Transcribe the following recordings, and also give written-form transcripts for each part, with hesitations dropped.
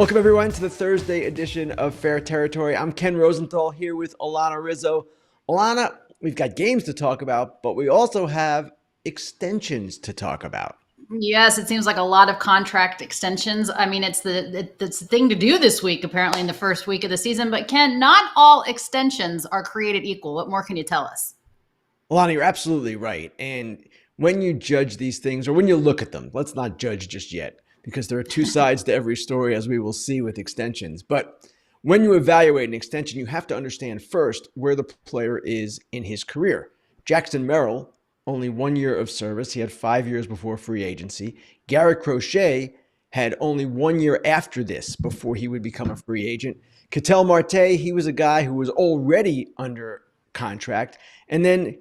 Welcome, everyone, to the Thursday edition of Fair Territory. I'm Ken Rosenthal here with Alanna Rizzo. Alanna, we've got games to talk about, but we also have extensions to talk about. Yes, it seems like a lot of contract extensions. I mean, it's the thing to do this week, apparently, in the first week of the season. But Ken, not all extensions are created equal. What more can you tell us? Alanna, you're absolutely right. And when you judge these things, or when you look at them, let's not judge just yet, because there are two sides to every story, as we will see with extensions. But when you evaluate an extension, you have to understand first where the player is in his career. Jackson Merrill, only 1 year of service. He had 5 years before free agency. Garrett Crochet had only 1 year after this before he would become a free agent. Ketel Marte, he was a guy who was already under contract. And then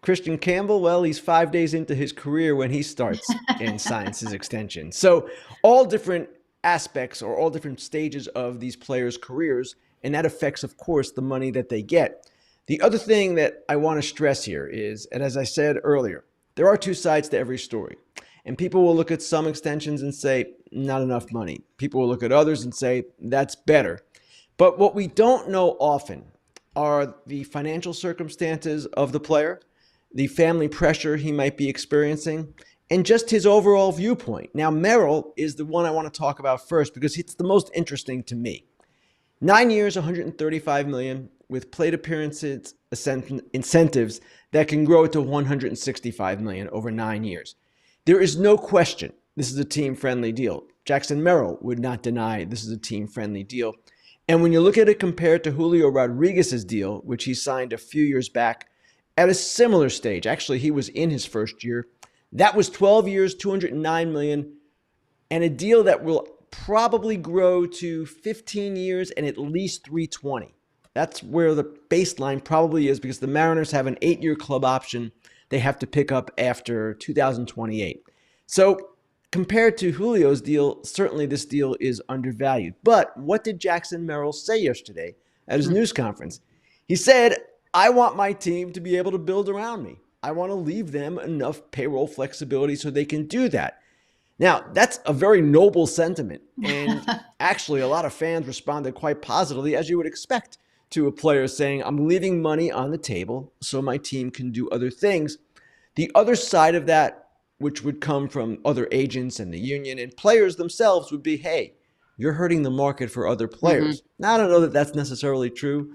Christian Campbell, well, he's 5 days into his career when he starts and signs his extension. So all different aspects or all different stages of these players' careers, and that affects, of course, the money that they get. The other thing that I want to stress here is, and as I said earlier, there are two sides to every story. And people will look at some extensions and say, not enough money. People will look at others and say, that's better. But what we don't know often are the financial circumstances of the player, the family pressure he might be experiencing, and just his overall viewpoint. Now, Merrill is the one I want to talk about first because it's the most interesting to me. 9 years, $135 million with plate appearances incentives that can grow to $165 million over 9 years. There is no question this is a team-friendly deal. Jackson Merrill would not deny this is a team-friendly deal. And when you look at it compared to Julio Rodriguez's deal, which he signed a few years back at a similar stage, actually he was in his first year, that was 12 years, $209 million, and a deal that will probably grow to 15 years and at least $320. That's where the baseline probably is because the Mariners have an 8-year club option they have to pick up after 2028. So compared to Julio's deal, certainly this deal is undervalued. But what did Jackson Merrill say yesterday at his news conference? He said, I want my team to be able to build around me. I want to leave them enough payroll flexibility so they can do that. Now, that's a very noble sentiment. And actually, a lot of fans responded quite positively, as you would expect, to a player saying, I'm leaving money on the table so my team can do other things. The other side of that, which would come from other agents and the union and players themselves, would be, hey, you're hurting the market for other players. Now, I don't know that that's necessarily true.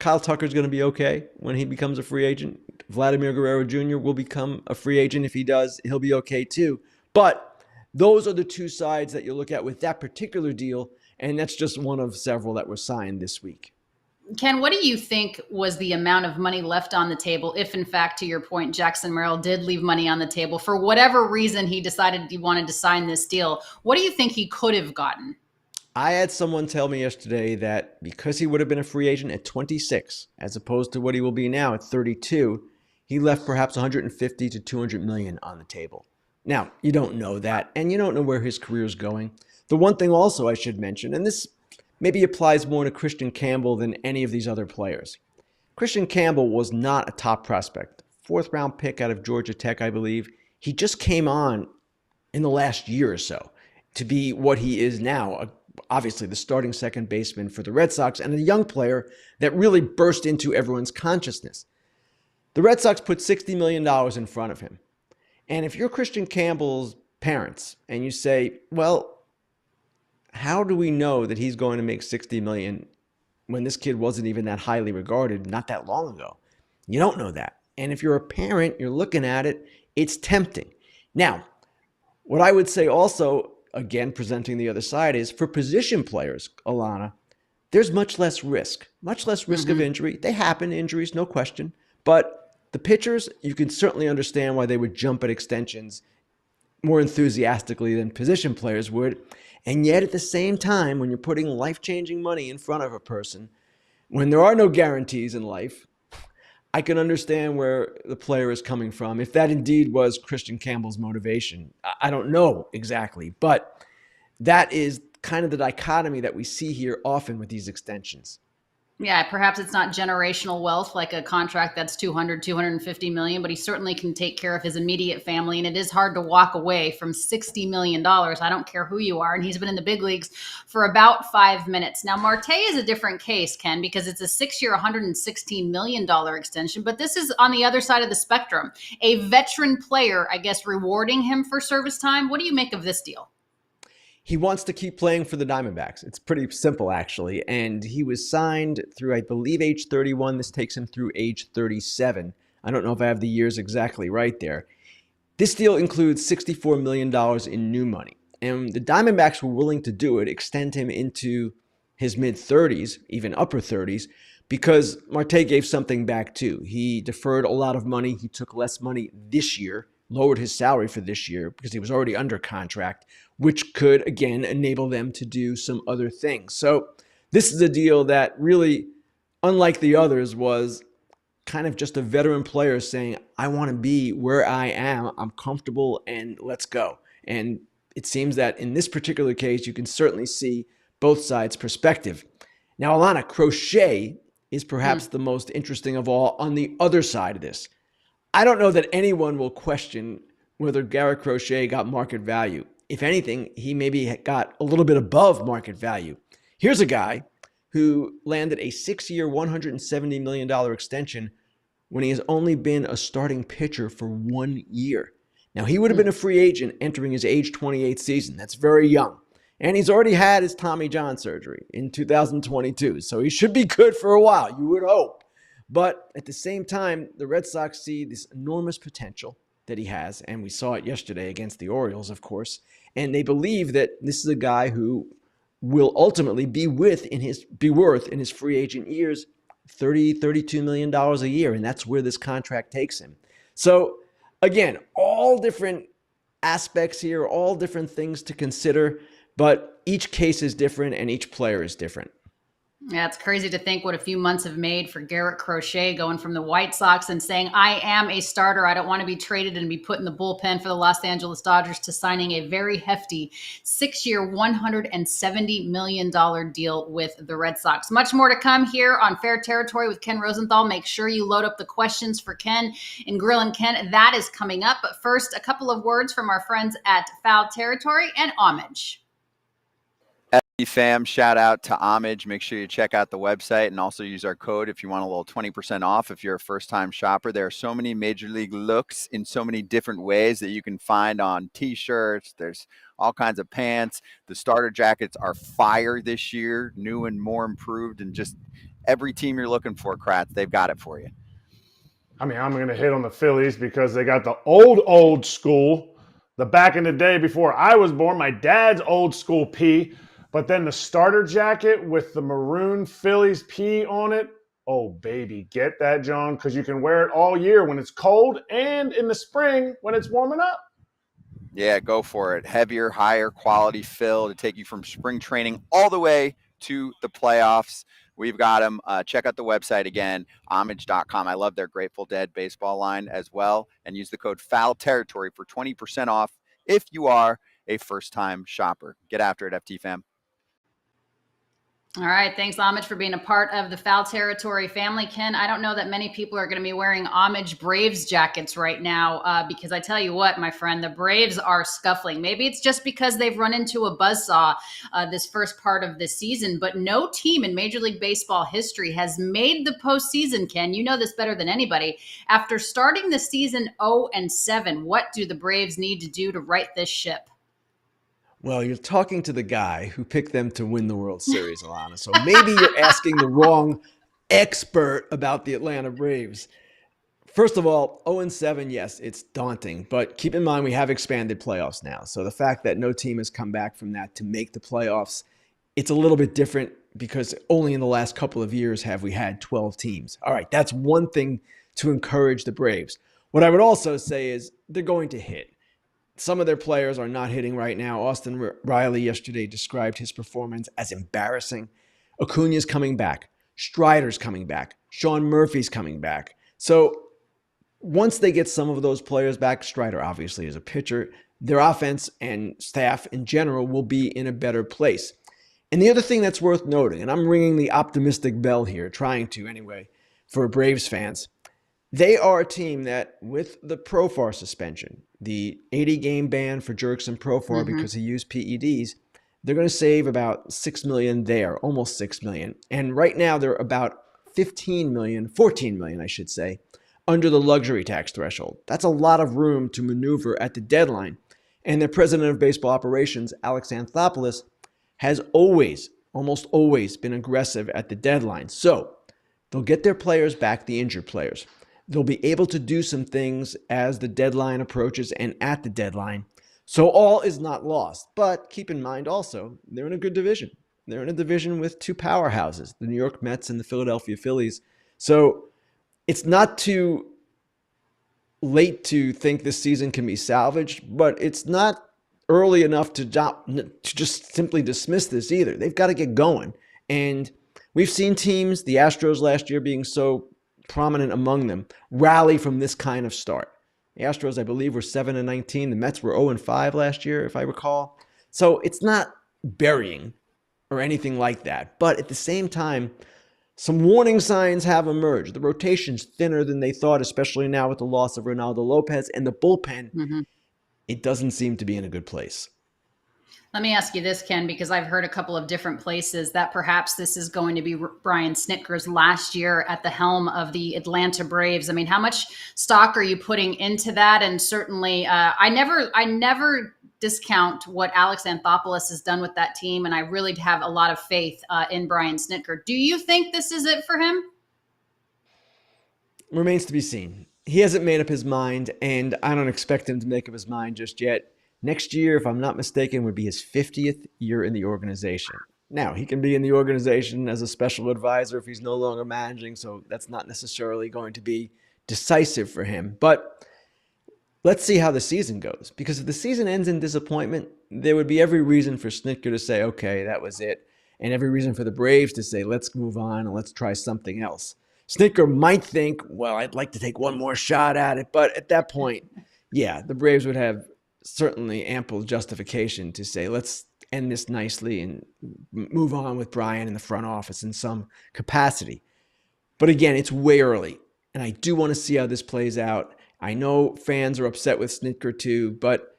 Kyle Tucker's going to be okay when he becomes a free agent. Vladimir Guerrero Jr. will become a free agent. If he does, he'll be okay too. But those are the two sides that you look at with that particular deal, and that's just one of several that were signed this week. Ken, what do you think was the amount of money left on the table if, in fact, to your point, Jackson Merrill did leave money on the table for whatever reason he decided he wanted to sign this deal? What do you think he could have gotten? I had someone tell me yesterday that because he would have been a free agent at 26, as opposed to what he will be now at 32, he left perhaps 150 to 200 million on the table. Now, you don't know that, and you don't know where his career is going. The one thing also I should mention, and this maybe applies more to Christian Campbell than any of these other players. Christian Campbell was not a top prospect. 4th round pick out of Georgia Tech, I believe. He just came on in the last year or so to be what he is now, obviously the starting second baseman for the Red Sox and a young player that really burst into everyone's consciousness. The Red Sox put $60 million in front of him. And if you're Christian Campbell's parents and you say, well, how do we know that he's going to make $60 million when this kid wasn't even that highly regarded not that long ago? You don't know that. And if you're a parent, you're looking at it, it's tempting. Now, what I would say also, again, presenting the other side, is for position players, Alanna, there's much less risk of injury. They happen, injuries, no question. But the pitchers, you can certainly understand why they would jump at extensions more enthusiastically than position players would. And yet at the same time, when you're putting life-changing money in front of a person, when there are no guarantees in life, I can understand where the player is coming from. If that indeed was Christian Campbell's motivation, I don't know exactly, but that is kind of the dichotomy that we see here often with these extensions. Yeah, perhaps it's not generational wealth like a contract that's 200, 250 million, but he certainly can take care of his immediate family. And it is hard to walk away from $60 million. I don't care who you are. And he's been in the big leagues for about 5 minutes. Now, Marte is a different case, Ken, because it's a 6-year, $116 million extension. But this is on the other side of the spectrum. A veteran player, I guess, rewarding him for service time. What do you make of this deal? He wants to keep playing for the Diamondbacks. It's pretty simple, actually. And he was signed through, I believe, age 31. This takes him through age 37. I don't know if I have the years exactly right there. This deal includes $64 million in new money. And the Diamondbacks were willing to do it, extend him into his mid-30s, even upper 30s, because Marte gave something back too. He deferred a lot of money. He took less money this year, lowered his salary for this year because he was already under contract, which could, again, enable them to do some other things. So this is a deal that really, unlike the others, was kind of just a veteran player saying, I want to be where I am. I'm comfortable and let's go. And it seems that in this particular case, you can certainly see both sides' perspective. Now, Alanna, Crochet is perhaps the most interesting of all on the other side of this. I don't know that anyone will question whether Garrett Crochet got market value. If anything, he maybe got a little bit above market value. Here's a guy who landed a 6-year, $170 million extension when he has only been a starting pitcher for 1 year. Now, he would have been a free agent entering his age 28 season. That's very young. And he's already had his Tommy John surgery in 2022, so he should be good for a while, you would hope. But at the same time, the Red Sox see this enormous potential that he has, and we saw it yesterday against the Orioles, of course, and they believe that this is a guy who will ultimately be worth in his free agent years $32 million a year, and that's where this contract takes him. So again, all different aspects here, all different things to consider, but each case is different and each player is different. Yeah, it's crazy to think what a few months have made for Garrett Crochet going from the White Sox and saying, I am a starter. I don't want to be traded and be put in the bullpen for the Los Angeles Dodgers, to signing a very hefty 6-year, $170 million deal with the Red Sox. Much more to come here on Fair Territory with Ken Rosenthal. Make sure you load up the questions for Ken and Grillin Ken. That is coming up. But first, a couple of words from our friends at Foul Territory and Homage. Fam, shout out to Homage. Make sure you check out the website and also use our code if you want a little 20% off if you're a first-time shopper. There are so many Major League looks in so many different ways that you can find on T-shirts. There's all kinds of pants. The starter jackets are fire this year, new and more improved, and just every team you're looking for, Kratz, they've got it for you. I mean, I'm going to hit on the Phillies because they got the old school, the back in the day before I was born, my dad's old school P. But then the starter jacket with the maroon Phillies P on it, oh, baby, get that, John, because you can wear it all year when it's cold and in the spring when it's warming up. Yeah, go for it. Heavier, higher quality fill to take you from spring training all the way to the playoffs. We've got them. Check out the website again, homage.com. I love their Grateful Dead baseball line as well. And use the code Foul Territory for 20% off if you are a first-time shopper. Get after it, FT fam. All right. Thanks, Homage, for being a part of the Foul Territory family. Ken, I don't know that many people are going to be wearing Homage Braves jackets right now because I tell you what, my friend, the Braves are scuffling. Maybe it's just because they've run into a buzzsaw this first part of the season, but no team in Major League Baseball history has made the postseason, Ken. You know this better than anybody. After starting the season 0-7, what do the Braves need to do to right this ship? Well, you're talking to the guy who picked them to win the World Series, Alanna. So maybe you're asking the wrong expert about the Atlanta Braves. First of all, 0-7, yes, it's daunting. But keep in mind, we have expanded playoffs now. So the fact that no team has come back from that to make the playoffs, it's a little bit different because only in the last couple of years have we had 12 teams. All right, that's one thing to encourage the Braves. What I would also say is they're going to hit. Some of their players are not hitting right now. Austin Riley yesterday described his performance as embarrassing. Acuna's coming back. Strider's coming back. Sean Murphy's coming back. So once they get some of those players back, Strider obviously is a pitcher, their offense and staff in general will be in a better place. And the other thing that's worth noting, and I'm ringing the optimistic bell here, trying to anyway, for Braves fans, they are a team that, with the Profar suspension, the 80-game ban for Jurickson Profar because he used PEDs, they're going to save about $6 million there, almost $6 million. And right now they're about $14 million, I should say, under the luxury tax threshold. That's a lot of room to maneuver at the deadline. And their president of baseball operations, Alex Anthopoulos, has almost always been aggressive at the deadline. So they'll get their players back, the injured players. They'll be able to do some things as the deadline approaches and at the deadline. So all is not lost. But keep in mind also, they're in a good division. They're in a division with two powerhouses, the New York Mets and the Philadelphia Phillies. So it's not too late to think this season can be salvaged, but it's not early enough to just simply dismiss this either. They've got to get going. And we've seen teams, the Astros last year being so prominent among them, rally from this kind of start. The Astros, I believe, were 7-19. The Mets were 0-5 last year, if I recall. So it's not burying or anything like that. But at the same time, some warning signs have emerged. The rotation's thinner than they thought, especially now with the loss of Ronaldo Lopez, and the bullpen, it doesn't seem to be in a good place. Let me ask you this, Ken, because I've heard a couple of different places that perhaps this is going to be Brian Snitker's last year at the helm of the Atlanta Braves. I mean, how much stock are you putting into that? And certainly, I never discount what Alex Anthopoulos has done with that team, and I really have a lot of faith in Brian Snitker. Do you think this is it for him? Remains to be seen. He hasn't made up his mind, and I don't expect him to make up his mind just yet. Next year, if I'm not mistaken, would be his 50th year in the organization. Now, he can be in the organization as a special advisor if he's no longer managing, so that's not necessarily going to be decisive for him. But let's see how the season goes, because if the season ends in disappointment, there would be every reason for Snitker to say, okay, that was it, and every reason for the Braves to say, let's move on and let's try something else. Snitker might think, well, I'd like to take one more shot at it, but at that point, yeah, the Braves would have certainly ample justification to say, let's end this nicely and move on with Brian in the front office in some capacity. But again, it's way early, and I do want to see how this plays out. I know fans are upset with Snitker too, but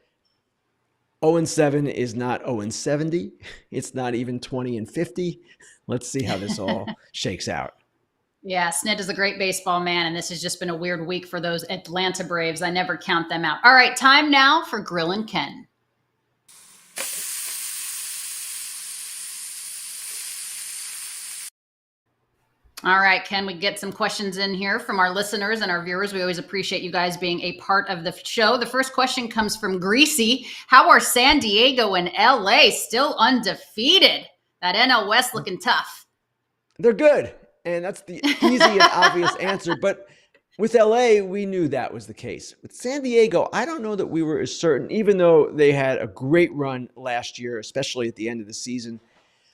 0-7 is not 0-70. It's not even 20-50. Let's see how this all shakes out. Yeah, Snit is a great baseball man, and this has just been a weird week for those Atlanta Braves. I never count them out. All right, time now for Grillin Ken. All right, Ken, we get some questions in here from our listeners and our viewers. We always appreciate you guys being a part of the show. The first question comes from Greasy. How are San Diego and LA still undefeated? That NL West looking tough. They're good. And that's the easy and obvious answer. But with LA, we knew that was the case. With San Diego, I don't know that we were as certain, even though they had a great run last year, especially at the end of the season.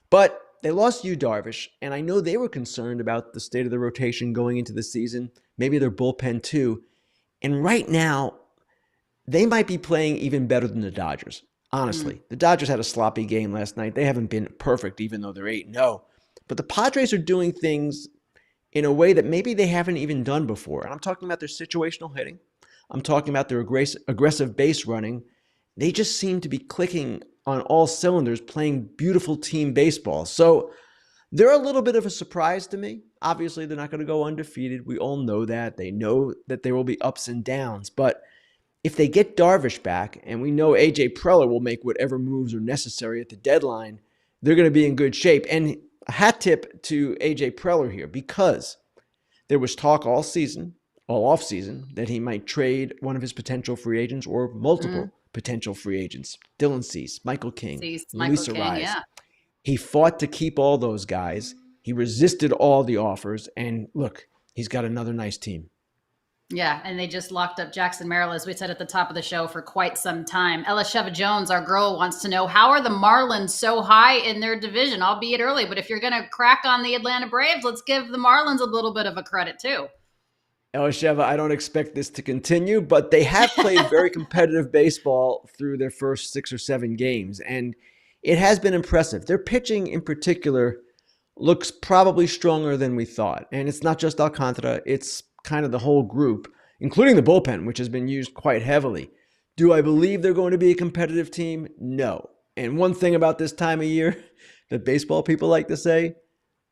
But they lost Yu Darvish, and I know they were concerned about the state of the rotation going into the season, maybe their bullpen too. And right now, they might be playing even better than the Dodgers, honestly. The Dodgers had a sloppy game last night. They haven't been perfect, even though they're 8-0. But the Padres are doing things in a way that maybe they haven't even done before. And I'm talking about their situational hitting. I'm talking about their aggressive base running. They just seem to be clicking on all cylinders, playing beautiful team baseball. So they're a little bit of a surprise to me. Obviously, they're not going to go undefeated. We all know that. They know that there will be ups and downs. But if they get Darvish back, and we know A.J. Preller will make whatever moves are necessary at the deadline, they're going to be in good shape. And a hat tip to A.J. Preller here, because there was talk all offseason, that he might trade one of his potential free agents or multiple potential free agents. Dylan Cease, Michael King, Luis Arraez. Yeah. He fought to keep all those guys. He resisted all the offers. And look, he's got another nice team. Yeah, and they just locked up Jackson Merrill, as we said at the top of the show, for quite some time. Ella Sheva Jones, our girl, wants to know, how are the Marlins so high in their division, albeit early? But if you're going to crack on the Atlanta Braves, let's give the Marlins a little bit of a credit too. Ella Sheva, I don't expect this to continue, but they have played very competitive baseball through their first 6 or 7 games. And it has been impressive. Their pitching in particular looks probably stronger than we thought. And it's not just Alcantara, it's kind of the whole group, including the bullpen, which has been used quite heavily. Do I believe they're going to be a competitive team? No. And one thing about this time of year that baseball people like to say,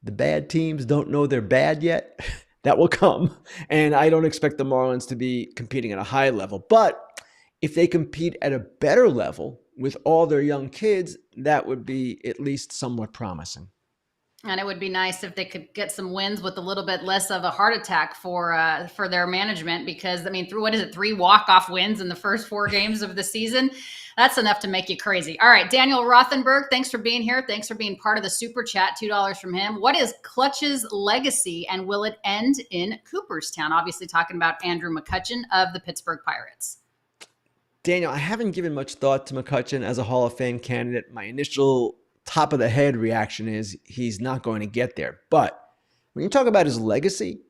the bad teams don't know they're bad yet. That will come. And I don't expect the Marlins to be competing at a high level. But if they compete at a better level with all their young kids, that would be at least somewhat promising. And it would be nice if they could get some wins with a little bit less of a heart attack for their management, because I mean, through 3 walk-off wins in the first 4 games of the season, that's enough to make you crazy. All right, Daniel Rothenberg, thanks for being here. Thanks for being part of the super chat. $2 from him. What is Clutch's legacy, and will it end in Cooperstown? Obviously, talking about Andrew McCutchen of the Pittsburgh Pirates. Daniel, I haven't given much thought to McCutchen as a Hall of Fame candidate. My initial top of the head reaction is he's not going to get there. But when you talk about his legacy,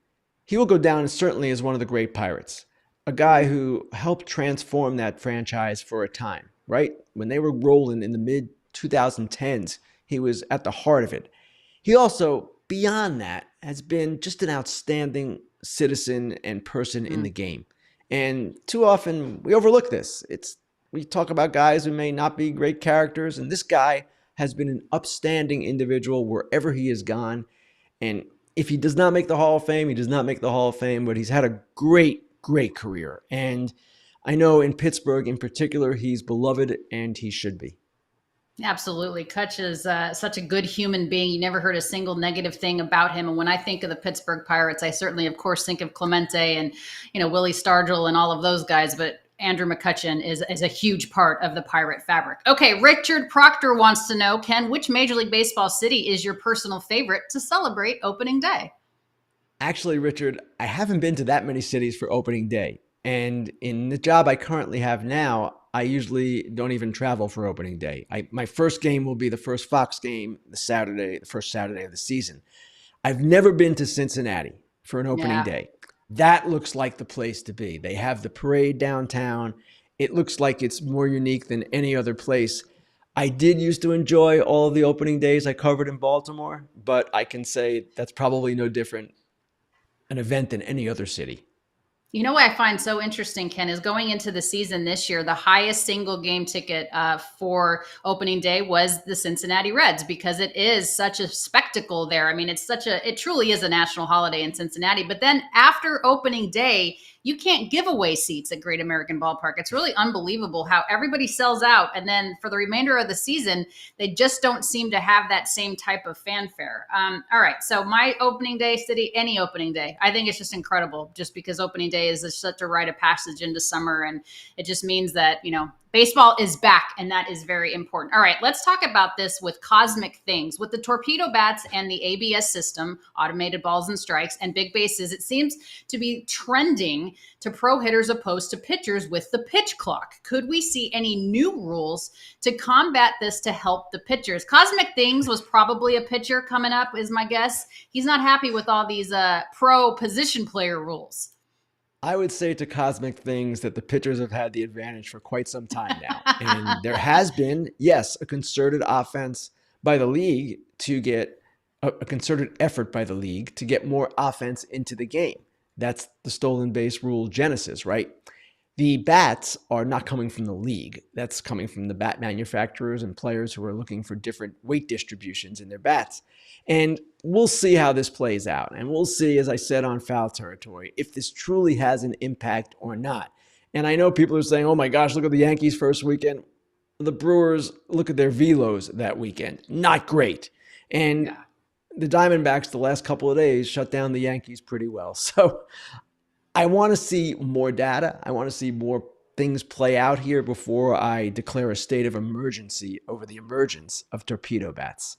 he will go down certainly as one of the great Pirates, a guy who helped transform that franchise for a time, right? When they were rolling in the mid 2010s, he was at the heart of it. He also, beyond that, has been just an outstanding citizen and person in the game. And too often we overlook this. We talk about guys who may not be great characters, and this guy has been an upstanding individual wherever he has gone. And if he does not make the Hall of Fame, he does not make the Hall of Fame, but he's had a great, great career. And I know in Pittsburgh in particular, he's beloved, and he should be. Absolutely. Kutch is such a good human being. You never heard a single negative thing about him. And when I think of the Pittsburgh Pirates, I certainly, of course, think of Clemente and, Willie Stargell and all of those guys. But Andrew McCutchen is a huge part of the Pirate fabric. Okay, Richard Proctor wants to know, Ken, which Major League Baseball city is your personal favorite to celebrate opening day? Actually, Richard, I haven't been to that many cities for opening day. And in the job I currently have now, I usually don't even travel for opening day. My first game will be the first Fox game, the first Saturday of the season. I've never been to Cincinnati for an opening day. That looks like the place to be. They have the parade downtown. It looks like it's more unique than any other place. I did used to enjoy all of the opening days I covered in Baltimore, but I can say that's probably no different an event than any other city. You know what I find so interesting, Ken, is going into the season this year, the highest single game ticket for opening day was the Cincinnati Reds, because it is such a spectacle there. I mean, it truly is a national holiday in Cincinnati. But then after opening day, you can't give away seats at Great American Ballpark. It's really unbelievable how everybody sells out. And then for the remainder of the season, they just don't seem to have that same type of fanfare. All right. So my opening day city, any opening day, I think it's just incredible, just because opening day is such a rite of passage into summer. And it just means that, baseball is back, and that is very important. All right, let's talk about this with cosmic things. With the torpedo bats and the ABS system, automated balls and strikes, and big bases, it seems to be trending to pro hitters opposed to pitchers with the pitch clock. Could we see any new rules to combat this to help the pitchers? Cosmic Things was probably a pitcher coming up, is my guess. He's not happy with all these pro position player rules. I would say to Cosmic Things that the pitchers have had the advantage for quite some time now. And there has been, yes, a concerted offense by the league to get a concerted effort by the league to get more offense into the game. That's the stolen base rule genesis, right? The bats are not coming from the league. That's coming from the bat manufacturers and players who are looking for different weight distributions in their bats. And we'll see how this plays out. And we'll see, as I said, on Foul Territory, if this truly has an impact or not. And I know people are saying, oh my gosh, look at the Yankees first weekend. The Brewers, look at their velos that weekend. Not great. And the Diamondbacks the last couple of days shut down the Yankees pretty well. So I want to see more data. I want to see more things play out here before I declare a state of emergency over the emergence of torpedo bats.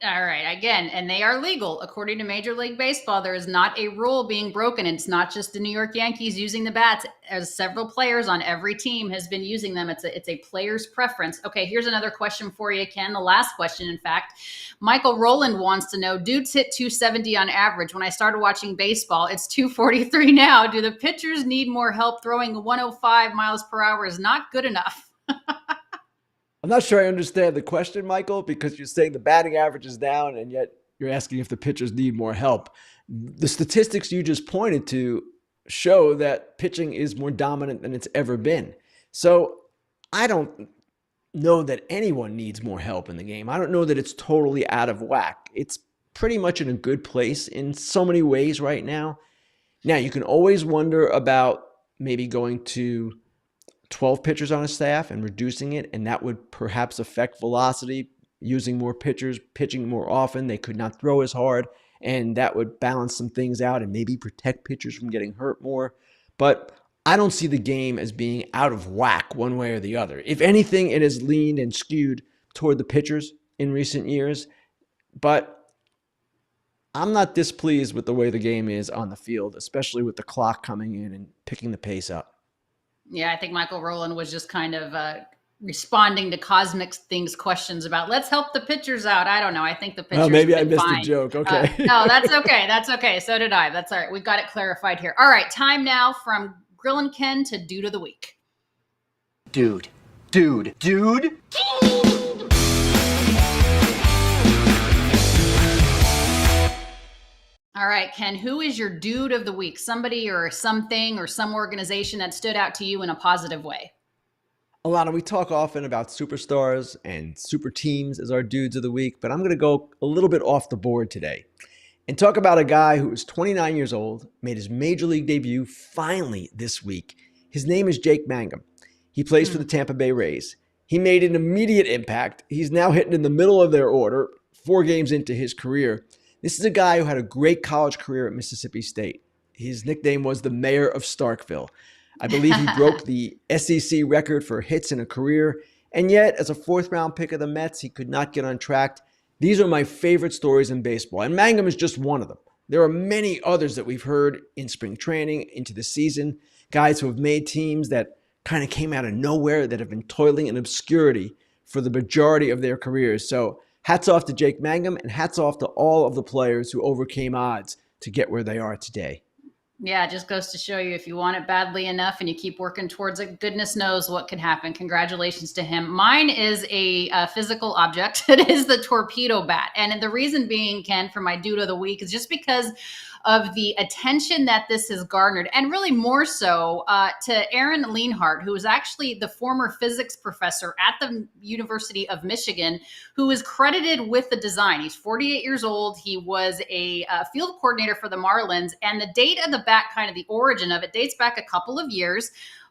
All right. Again, and they are legal. According to Major League Baseball, there is not a rule being broken. It's not just the New York Yankees using the bats. As several players on every team has been using them. It's a player's preference. Okay, here's another question for you, Ken. The last question, in fact. Michael Rowland wants to know, dudes hit 270 on average. When I started watching baseball, it's 243 now. Do the pitchers need more help? Throwing 105 miles per hour is not good enough. I'm not sure I understand the question, Michael, because you're saying the batting average is down, and yet you're asking if the pitchers need more help. The statistics you just pointed to show that pitching is more dominant than it's ever been. So I don't know that anyone needs more help in the game. I don't know that it's totally out of whack. It's pretty much in a good place in so many ways right now. Now, you can always wonder about maybe going to 12 pitchers on a staff and reducing it, and that would perhaps affect velocity, using more pitchers, pitching more often. They could not throw as hard, and that would balance some things out and maybe protect pitchers from getting hurt more. But I don't see the game as being out of whack one way or the other. If anything, it has leaned and skewed toward the pitchers in recent years, but I'm not displeased with the way the game is on the field, especially with the clock coming in and picking the pace up. Yeah, I think Michael Rowland was just kind of responding to Cosmic Things questions about let's help the pitchers out. I don't know. I think the pitchers. Oh, maybe I missed fine. a joke. Okay. No, that's okay. That's okay. So did I. That's all right. We've got it clarified here. All right. Time now from Grillin Ken to Dude of the Week. Dude. All right, Ken, who is your Dude of the Week? Somebody or something or some organization that stood out to you in a positive way? Alanna, we talk often about superstars and super teams as our Dudes of the Week, but I'm going to go a little bit off the board today and talk about a guy who is 29 years old, made his major league debut finally this week. His name is Jake Mangum. He plays for the Tampa Bay Rays. He made an immediate impact. He's now hitting in the middle of their order, 4 games into his career. This is a guy who had a great college career at Mississippi State. His nickname was the Mayor of Starkville. I believe he broke the SEC record for hits in a career, and yet, as a 4th-round pick of the Mets, he could not get on track. These are my favorite stories in baseball, and Mangum is just one of them. There are many others that we've heard in spring training, into the season, guys who have made teams that kind of came out of nowhere, that have been toiling in obscurity for the majority of their careers. So hats off to Jake Mangum, and hats off to all of the players who overcame odds to get where they are today. Yeah, it just goes to show you if you want it badly enough and you keep working towards it, goodness knows what could happen. Congratulations to him. Mine is a physical object. It is the torpedo bat. And the reason being, Ken, for my Dude of the Week is just because of the attention that this has garnered, and really more so to Aaron Leonhardt, who is actually the former physics professor at the University of Michigan, who is credited with the design. He's 48 years old. He was a field coordinator for the Marlins, and the date of the bat, kind of the origin of it, dates back a couple of years.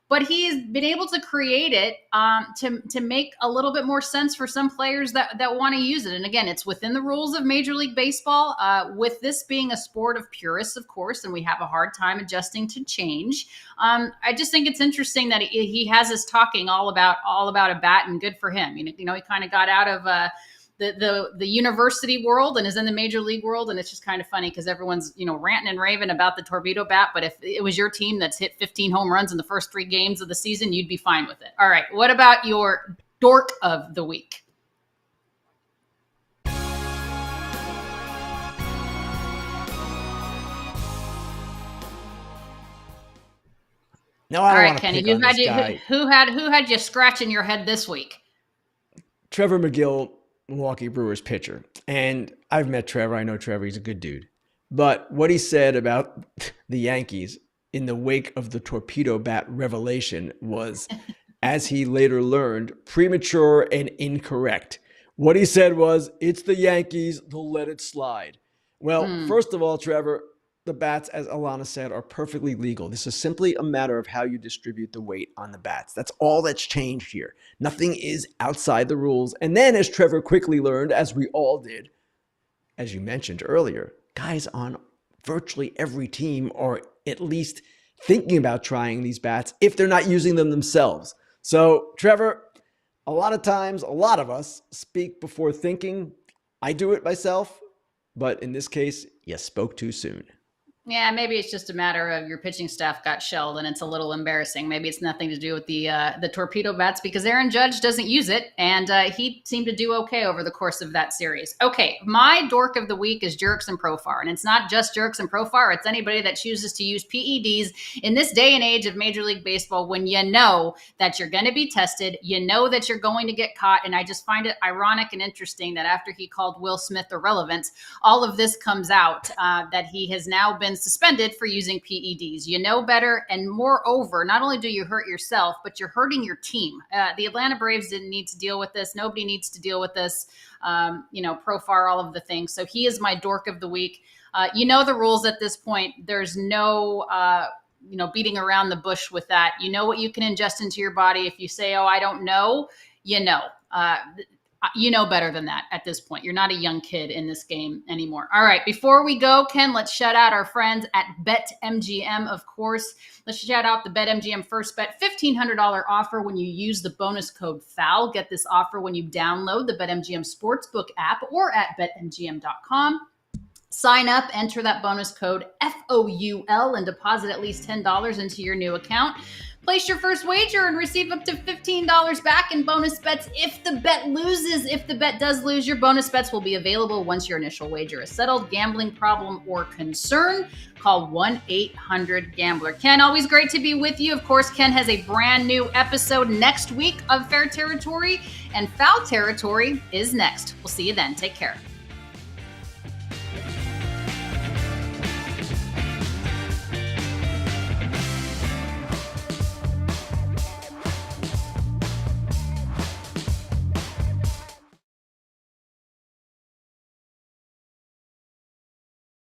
But he's been able to create it to make a little bit more sense for some players that want to use it. And again, it's within the rules of Major League Baseball, with this being a sport of purists, of course, and we have a hard time adjusting to change. I just think it's interesting that he has us talking all about a bat, and good for him. You know, he kind of got out of the university world and is in the major league world. And it's just kind of funny because everyone's, ranting and raving about the torpedo bat. But if it was your team that's hit 15 home runs in the first 3 games of the season, you'd be fine with it. All right. What about your Dork of the Week? Now, all right, Kenny, who had you scratching your head this week? Trevor McGill, Milwaukee Brewers pitcher. And I've met Trevor. I know Trevor. He's a good dude. But what he said about the Yankees in the wake of the torpedo bat revelation was, as he later learned, premature and incorrect. What he said was, it's the Yankees, they'll let it slide. Well, first of all, Trevor, the bats, as Alanna said, are perfectly legal. This is simply a matter of how you distribute the weight on the bats. That's all that's changed here. Nothing is outside the rules. And then, as Trevor quickly learned, as we all did, as you mentioned earlier, guys on virtually every team are at least thinking about trying these bats if they're not using them themselves. So, Trevor, a lot of times, a lot of us speak before thinking. I do it myself, but in this case, you spoke too soon. Yeah, maybe it's just a matter of your pitching staff got shelled and it's a little embarrassing. Maybe it's nothing to do with the torpedo bats because Aaron Judge doesn't use it, and he seemed to do okay over the course of that series. Okay, my dork of the week is Jerks and Profar, and it's not just Jerks and Profar. It's anybody that chooses to use PEDs in this day and age of Major League Baseball when you know that you're going to be tested, you know that you're going to get caught, and I just find it ironic and interesting that after he called Will Smith irrelevant, all of this comes out that he has now been suspended for using PEDs. You know better, and moreover, not only do you hurt yourself, but you're hurting your team. The Atlanta Braves didn't need to deal with this. Nobody needs to deal with this. Profar, all of the things. So he is my dork of the week. You know the rules at this point. There's no beating around the bush with that. You know what you can ingest into your body. If you say, oh, I don't know, you know. You know better than that at this point. You're not a young kid in this game anymore. All right, before we go, Ken, let's shout out our friends at BetMGM, of course. Let's shout out the BetMGM First Bet $1,500 offer when you use the bonus code FOUL. Get this offer when you download the BetMGM Sportsbook app or at betmgm.com. Sign up, enter that bonus code FOUL, and deposit at least $10 into your new account. Place your first wager and receive up to $15 back in bonus bets if the bet loses. If the bet does lose, your bonus bets will be available once your initial wager is settled. Gambling problem or concern? Call 1-800-GAMBLER. Ken, always great to be with you. Of course, Ken has a brand new episode next week of Fair Territory, and Foul Territory is next. We'll see you then. Take care.